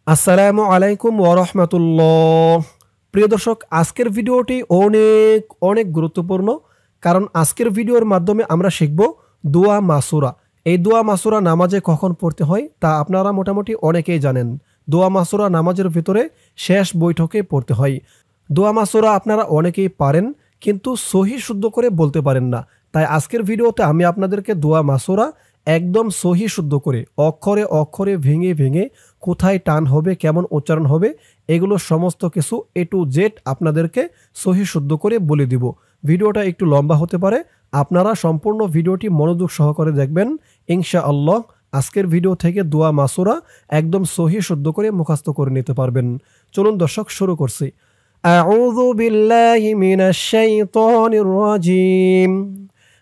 আসসালামু আলাইকুম ওয়া রাহমাতুল্লাহ। প্রিয় দর্শক, আজকের ভিডিওটি অনেক অনেক গুরুত্বপূর্ণ। কারণ আজকের ভিডিওর মাধ্যমে আমরা শিখব দোয়া মাসুরা। এই দোয়া মাসুরা নামাজে কখন পড়তে হয় তা আপনারা মোটামুটি অনেকেই জানেন। দোয়া মাসুরা নামাজের ভিতরে শেষ বৈঠকে পড়তে হয়। দোয়া মাসুরা আপনারা অনেকেই পারেন, কিন্তু সহি শুদ্ধ করে বলতে পারেন না। তাই আজকের ভিডিওতে আমি আপনাদেরকে দোয়া মাসুরা একদম সহি শুদ্ধ করে অক্ষরে অক্ষরে ভেঙে ভেঙে কোথায় টান হবে, কেমন উচ্চারণ হবে, এগুলো সমস্ত কিছু A to Z আপনাদেরকে সহি শুদ্ধ করে বলে দিব। ভিডিওটা একটু লম্বা হতে পারে, আপনারা সম্পূর্ণ ভিডিওটি মনোযোগ সহকারে দেখবেন। ইনশাআল্লাহ আজকের ভিডিও থেকে দোয়া মাসুরা একদম সহি শুদ্ধ করে মুখস্থ করে নিতে পারবেন। চলুন দর্শক, শুরু করছি। আউযু বিল্লাহি মিনাশ শাইতানির রাজিম।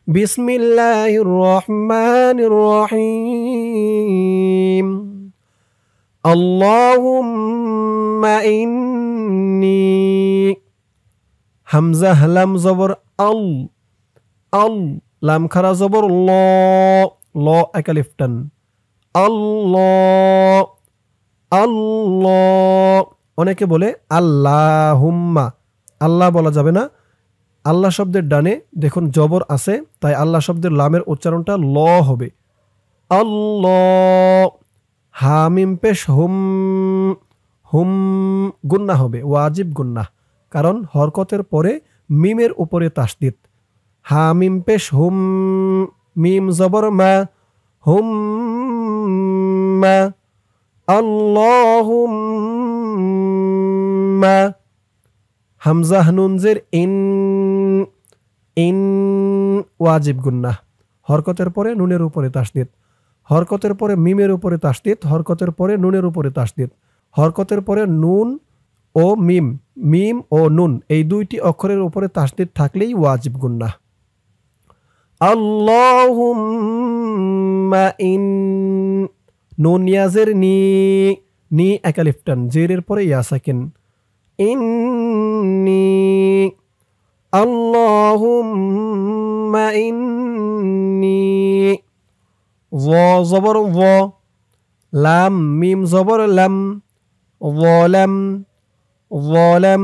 বিসমিল্লাহির রহমানির রহিম। আল্লাহুম্মা ইন্নী হামজা লাম জবর আল, আল লাম খারা জবর ল, ল একালিফ টান। আল্লাহ, আল্লাহ। অনেকে বলে আল্লাহুম্মা, আল্লাহ বলা যাবে না। আল্লাহ শব্দের ডানে দেখুন জবর আছে, তাই আল্লাহ শব্দের লামের উচ্চারণটা ল হবে। আল্লাহ। হামিম পেশ হুম, হুম গুন্না হবে, ওয়াজিব গুন্না, কারণ হরকতের পরে মিমের উপরে তাসদিদ। হামিম পেশ হুম, মিম জবর মা, হুম মা। আল্লাহুম্মা। হামজা নুন জের ইন, ইন ওয়াজিব গুন্না, হরকতের পরে নুনের উপরে তাসদিদ, হরকতের পরে মিমের উপরে তাসদিদ, হরকতের পরে নুনের উপরে তাসদিদ, হরকতের পরে নুন ও মিম, মিম ও নুন এই দুইটি অক্ষরের উপরে তাসদিদ থাকলেই ওয়াজিব গুন্না। আল্লাহুম্মা ইন, নুন ইয়াজের নি, নি একালিফ টান, জেরের পরে ইয়া সাকিন। ইন্নী। আল্লাহুম্মা ইন্নী। য জবর য, লাম মিম জবর লাম, যালাম, যালাম।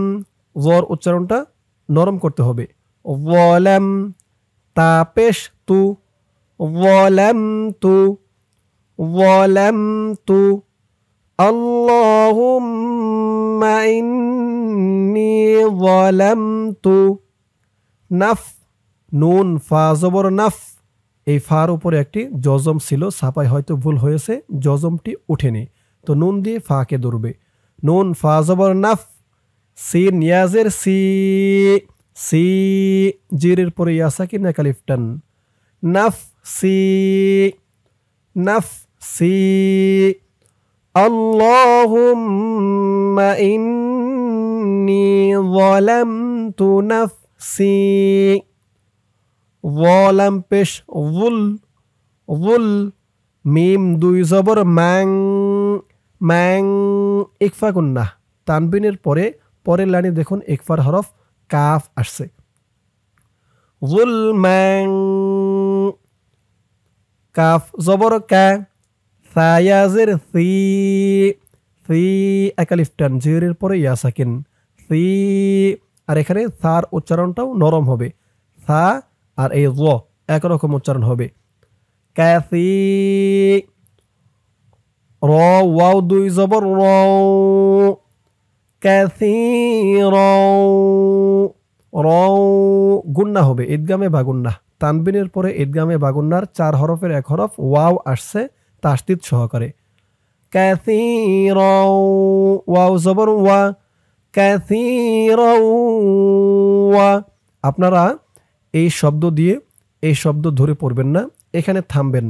জর উচ্চারণটা নরম করতে হবে। যালাম তা পেশ তু, যালামতু, যালামতু। আল্লাহুম্মা ইন্নী যালামতু। নাফ, নুন ফা জবর নাফ, এই ফার উপরে একটি জজম ছিল, ছাপায় হয়তো ভুল হয়েছে, জজমটি উঠেনি, তো নুন দিয়ে ফাকে ধরবে। নুন ফা জবর নাফ। সিন ইয়াজের সি, সি জিরের পরে ইয়া সাকিন একালিফ টান। নাফ সি, নাফ সি। আল্লাহুম্মা ইন্নী যালামতু নাফসি। যালাম পেশ যুল, যুল মিম দুই জবর ম্যাং, ম্যাং ইকফা গুন্না, তানবিনের পরে পরের লাইনে দেখুন ইকফার হরফ কাফ আসছে। যুল ম্যাং, কাফ জবর কা, সায়াজের সি, সি একালিফ টান, জিরের পরে ইয়া সাকিন, সি। আর এখানে সার উচ্চারণটাও নরম হবে, সা আর এই জ একরকম উচ্চারণ হবে। কাসি, র ওয়াও দুই জবর র, কাসির, র গুন্না হবে, ঈদগামে বা গুন্না, তানবিনের পরে ঈদগামে বা গুন্নার 4 হরফের এক হরফ ওয়াও আসছে তাসদিদ সহকারে। কাসির, ওয়াও জবর ওয়া, কাসির ওয়া। আপনারা এই শব্দ দিয়ে এই শব্দ ধরে পড়বেন না, এখানে থামবেন,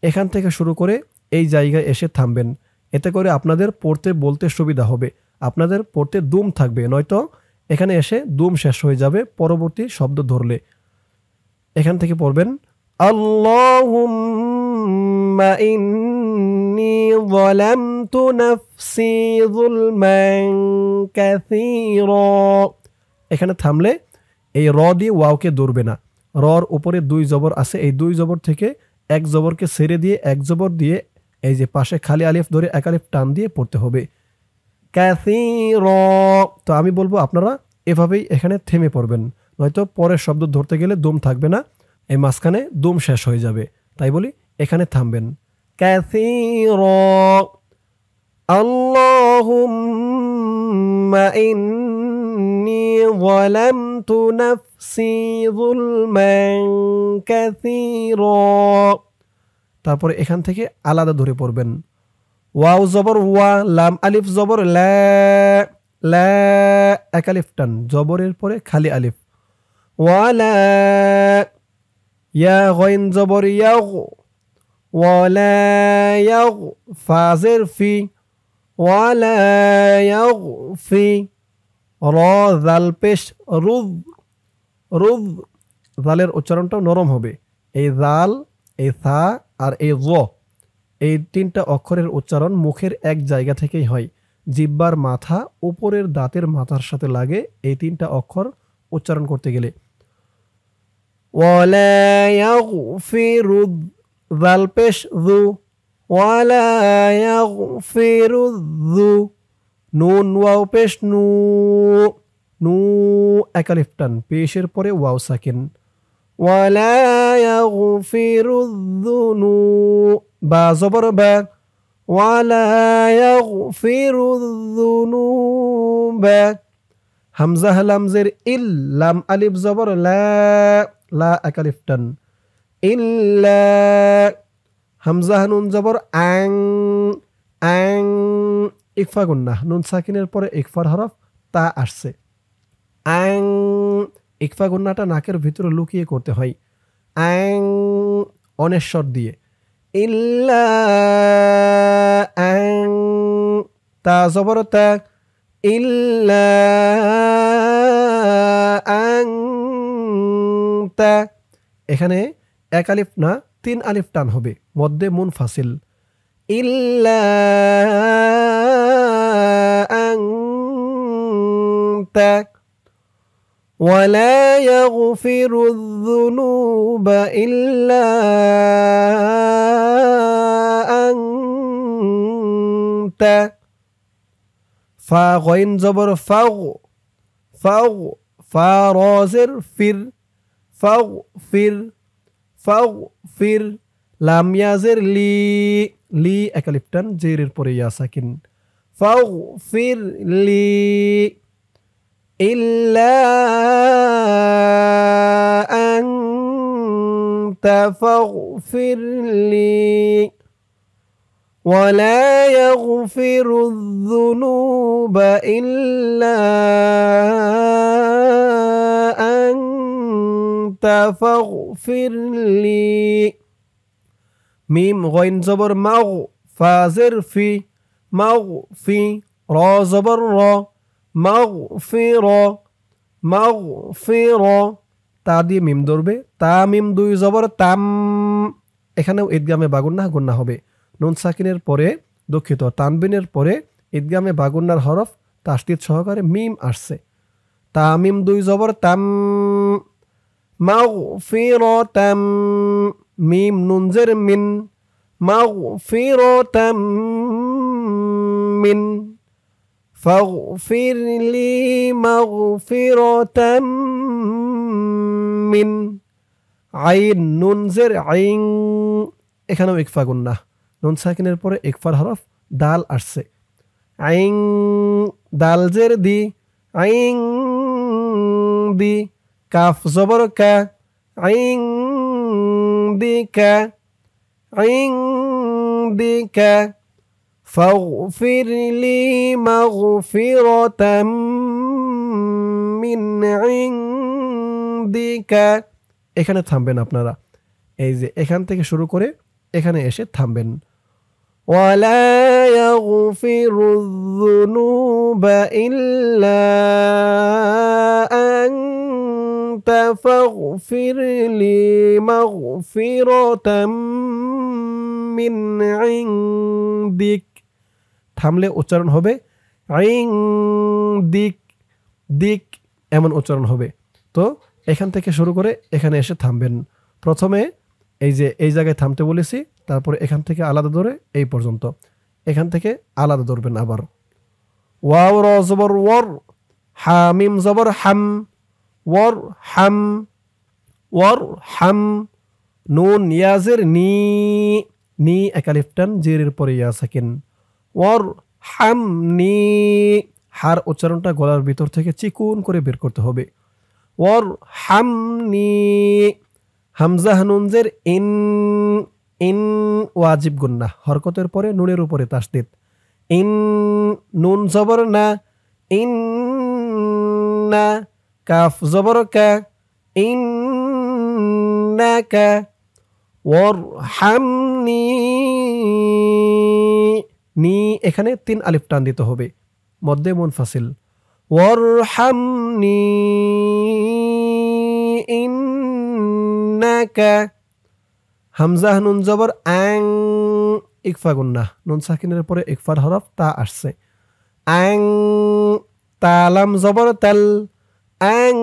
এখান থেকে শুরু করে এই জায়গায় এসে থামবেন, এতে করে আপনাদের পড়তে বলতে সুবিধা হবে, আপনাদের পড়তে দুম থাকবে, নয়তো এখানে এসে দুম শেষ হয়ে যাবে পরবর্তী শব্দ ধরলে। এখান থেকে পড়বেন আল্লাহুম্মা ইন্নী যালামতু নাফসি যুলমান কাসীরা। এখানে থামলে এই র দিয়ে ওয়াওকে ধরবে না, রর উপরে দুই জবর আছে, এই দুই জবর থেকে এক জবরকে ছেড়ে দিয়ে এক জবর দিয়ে এই যে পাশে খালি আলিফ ধরে এক আলিফ টান দিয়ে পড়তে হবে কাসীর। তো আমি বলবো আপনারা এভাবেই এখানে থেমে পড়বেন, নয়তো পরের শব্দ ধরতে গেলে দম থাকবে না, এই মাঝখানে দম শেষ হয়ে যাবে। তাই বলি এখানে থামবেন কাসীর। আল্লাহুম্মা ইন্নী যালামতু নাফসি যুলমান কাসীরা। তারপরে এখান থেকে আলাদা ধরে পড়বেন ওয়াও জবর ওয়া, লাম আলিফ জবর লা, লা এক আলিফ টান, জবরের পরে খালি আলিফ ওয়ালা, ইয়া গইন জবর ইয়াগ, ওয়ালা ইয়াগ, ফাজের ফি, ওয়ালা ইয়াগ ফি, র জাল পেশ রুদ, রুদ জালের উচ্চারণটাও নরম হবে। এই জাল, এই সা আর এই জ, এই তিনটা অক্ষরের উচ্চারণ মুখের এক জায়গা থেকেই হয়। জিহ্বার মাথা উপরের দাঁতের মাথার সাথে লাগে এই তিনটা অক্ষর উচ্চারণ করতে গেলে। ওয়ালা ইয়াগফিরু, জাল পেশ যু, ওয়ালা ইয়াগফিরু যু, নুন ওয়াও পেশ নু, নু এক আলিফ টান, পেশের পরে ওয়াও সাকিন, ওয়ালা ইয়াগফিরু যুনুব, বা জবর বা, ওয়ালা ইয়াগফিরু যুনুব, হামজা লামজের ইল, লাম আলিফ জবর লা, লা এক আলিফ টান, ইল্লা, হামজা নুন জবর আং, আং ইকফা গুন্নাহ, নুন সাকিনের পরে ইকফার হরফ তা আসছে, আং ইকফা গুন্নাটা নাকের ভিতরে লুকিয়ে করতে হয়, আং অনেশ্বর দিয়ে, ইল্লা আং, তা জবর তা, ইল্লা আং তা, এখানে এক আলিফ না 3 আলিফ টান হবে, মধ্যে মুনফাসিল, ইল্লা আং তা, ولا يغفر الذنوب إلا أنت, فا غين زبر فغ، فغ فا رازر فر، فغفر، فغفر লাম ইয়াজের লি, লি এক আলিফ টান, জেরের পরে ইয়া সাকিন, ফাগফির লি, ইল্লা আনতা ফাগফির লি, ওয়ালা ইয়াগফিরু যুনুবা ইল্লা আনতা ফাগফির লি। মিম গইন জবর মাগ, ফাজের ফি, মাগ ফি, র জবর র, মাগ ফি র, মাগ ফি র, তা দিয়ে মিম ধরবে, তা মিম 2 জবর তাম, এখানেও ঈদগামে বাগুন্না গুন্না হবে, নুন সাকিনের পরে দুঃখিত তানবিনের পরে ঈদগামে বাগুন্নার হরফ তাসদীদ সহকারে মিম আসছে, তা মিম 2 জবর তাম, মাগ ফি র তাম, মিম নুনজের মিন, মাগফিরাতাম মিন, ফাগফির লি মাগফিরাতাম মিন, আইন নুনজের আইন, এখানেও ইকফা গুন্নাহ, নুন সাকিনের পরে ইকফার হরফ দাল আসছে, আইন দাল জের দি, আইন দি, কাফ জবর কা, আইন দিকা, عندك فاغفر لي مغفرة من عندك। এখানে থামবেন আপনারা, এই যে এখান থেকে শুরু করে এখানে এসে থামবেন। ولا يغفر الذنوب إلا أنت فاغفر لي مغفرة من عندك, থামলে উচ্চারণ হবে عندك, দিক এমন উচ্চারণ হবে। তো এখান থেকে শুরু করে এখানে এসে থামবেন। প্রথমে এই যে এই জায়গায় থামতে বলেছি, তারপরে এখান থেকে আলাদা ধরে এই পর্যন্ত, এখান থেকে আলাদা ধরবেন আবার। ওয়াও র জবর ওয়ার, হা মিম জবর হাম, ওয়ার হাম, ওয়ার হাম। নুন ইয়াজের নি, নি এক আলিফ টান, জেরের পরে ইয়া সাকিন। ওয়ার হাম নি, হার উচ্চারণটা গলার ভিতর থেকে চিকুন করে বের করতে হবে। ওয়ার হাম নি। হামজা নুনজের ইন, ইন ওয়াজিব গুন্না, হরকতের পরে নুনের উপরে তাসদিদ। ইন, নুন জবর না, ইন না। কাফ জবর কা, ইন না কা। ওয়ার হামনি, নি এখানে 3 আলিফ টান দিতে হবে, মধ্যে মুনফাসিল। ওয়ার হামনি ইন্নাকা। হামজা নুন জবর আং, ইকফা গুন্না, নুন সাকিনের পরে ইকফার হরফ তা আসছে। আং, তালাম জবর তাল, আং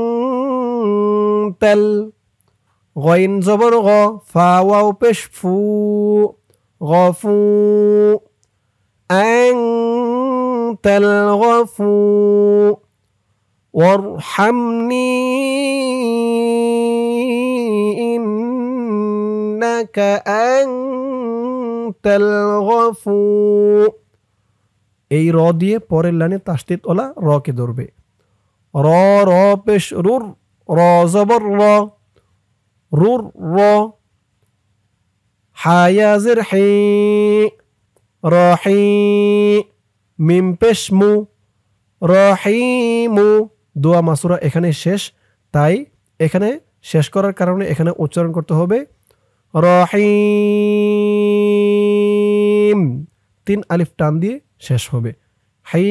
তাল। গইন জবর গ, ফা ওয়াও পেশ ফু, গফু। আং তাল গফু। ওয়ারহামনি ইন্নাকা আনতাল গফু। এই র দিয়ে পরের লাইনে তাসদিদ ওলা র কে ধরবে। র, র পেশ রুর, র জবর র, রুর র। হায়াজের হে, রহি। মিম পেশ মু, রহিমু। দোয়া মাসুরা এখানে শেষ, তাই এখানে শেষ করার কারণে এখানে উচ্চারণ করতে হবে রহিম। 3 আলিফ টান দিয়ে শেষ হবে। হাই,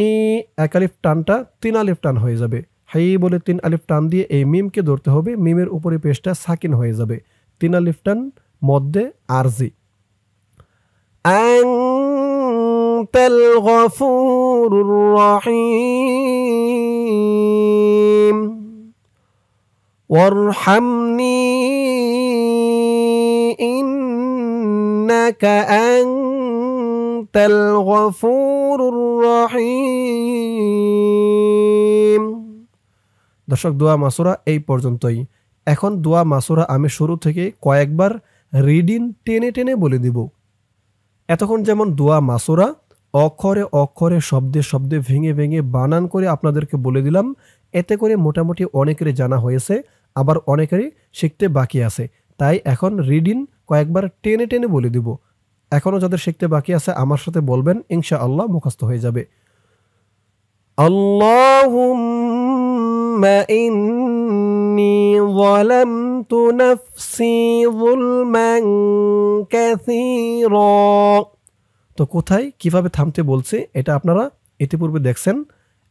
এক আলিফ টানটা 3 আলিফ টান হয়ে যাবে। হাই বলে 3 আলিফ টান দিয়ে এই মিমকে ধরতে হবে, মিমের উপরে পেশটা সাকিন হয়ে যাবে। 3 আলিফ টান মধ্যে আরজি। আনতাল গফুরুর রহিম। ওয়ারহামনি ইন্নাকা আনতাল গফুরুর রহিম। দর্শক, দোয়া মাসুরা এই পর্যন্তই। এখন দোয়া মাসুরা আমি শুরু থেকে কয়েকবার রিডিং টেনে টেনে বলে দিব। এতক্ষণ যেমন দোয়া মাসুরা অক্ষরে অক্ষরে শব্দে শব্দে ভেঙে ভেঙে বানান করে আপনাদেরকে বলে দিলাম, এতে করে মোটামুটি অনেকেরই জানা হয়েছে, আবার অনেকেরই শিখতে বাকি আছে। তাই এখন রিডিং কয়েকবার টেনে টেনে বলে দিব। এখনও যাদের শিখতে বাকি আছে আমার সাথে বলবেন, ইনশাআল্লাহ মুখস্থ হয়ে যাবে। আল্লাহুম্মা ইন্নী যালামতু নাফসি যুলমান কাসীরা। তো কোথায় কিভাবে থামতে বলছে এটা আপনারা ইতিপূর্বে দেখছেন।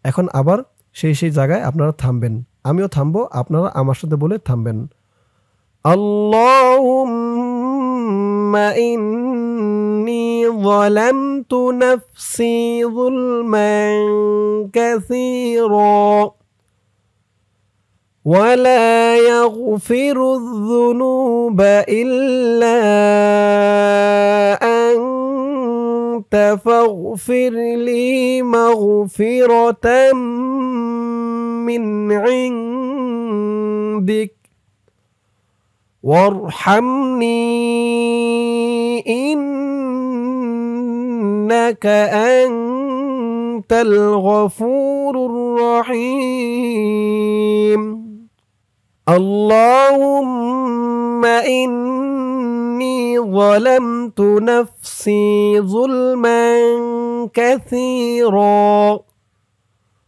এখন আবার সেই জায়গায় আপনারা থামবেন, আমিও থামবো, আপনারা আমার সাথে বলে থামবেন। আল্লাহুম্মা ইন্নী যালামতু নাফসি যুলমান কাসীরা ওয়ালা ইয়াগফিরুয যুনুবা ইল্লা আনতা ফাগফির লি মাগফিরাতাম মিন ইনদিক ওয়ারহামনি ইন্নাকা আনতাল গফুরুর রহিম। আল্লাহুম্মা ইন্নী যালামতু নাফসি যুলমান কাসীরা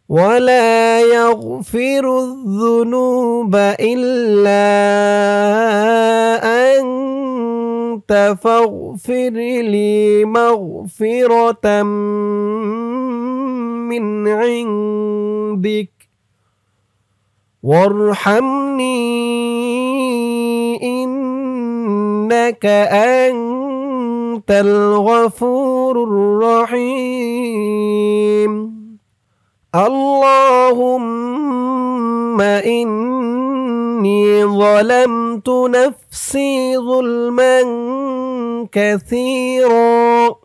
ولا يغفر الذنوب إلا أنت فاغفر لي مغفرة من عندك وارحمني إنك أنت الغفور الرحيم. اللهم إني ظلمت نفسي ظلما كثيرا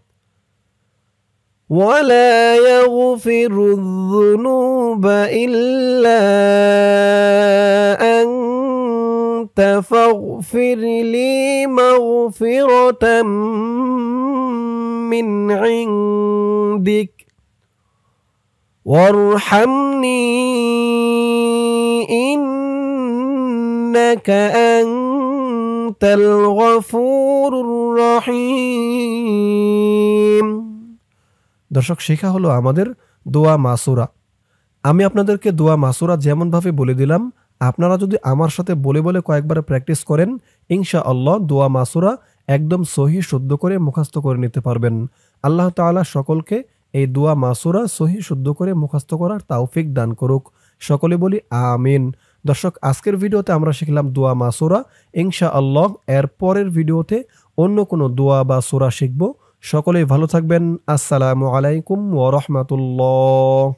ولا يغفر الذنوب إلا أنت فاغفر لي مغفرة من عندك وارحمني إنك أنت الغفور الرحيم। দর্শক, শেখা হলো আমাদের দোয়া মাসুরা। আমি আপনাদেরকে দোয়া মাসুরা যেমনভাবে বলে দিলাম, আপনারা যদি আমার সাথে বলে বলে কয়েকবার প্র্যাকটিস করেন, ইনশাআল্লাহ দোয়া মাসুরা একদম সহি শুদ্ধ করে মুখস্থ করে নিতে পারবেন। আল্লাহ তাআলা সকলকে এই দোয়া মাসুরা সহি শুদ্ধ করে মুখস্থ করার তৌফিক দান করুক। সকলে বলি আমিন। দর্শক, আজকের ভিডিওতে আমরা শিখলাম দোয়া মাসুরা। ইনশাআল্লাহ এর পরের ভিডিওতে অন্য কোনো দোয়া বা সূরা শিখব। সকলেই ভালো থাকবেন। আসসালামু আলাইকুম ওয়া রাহমাতুল্লাহ।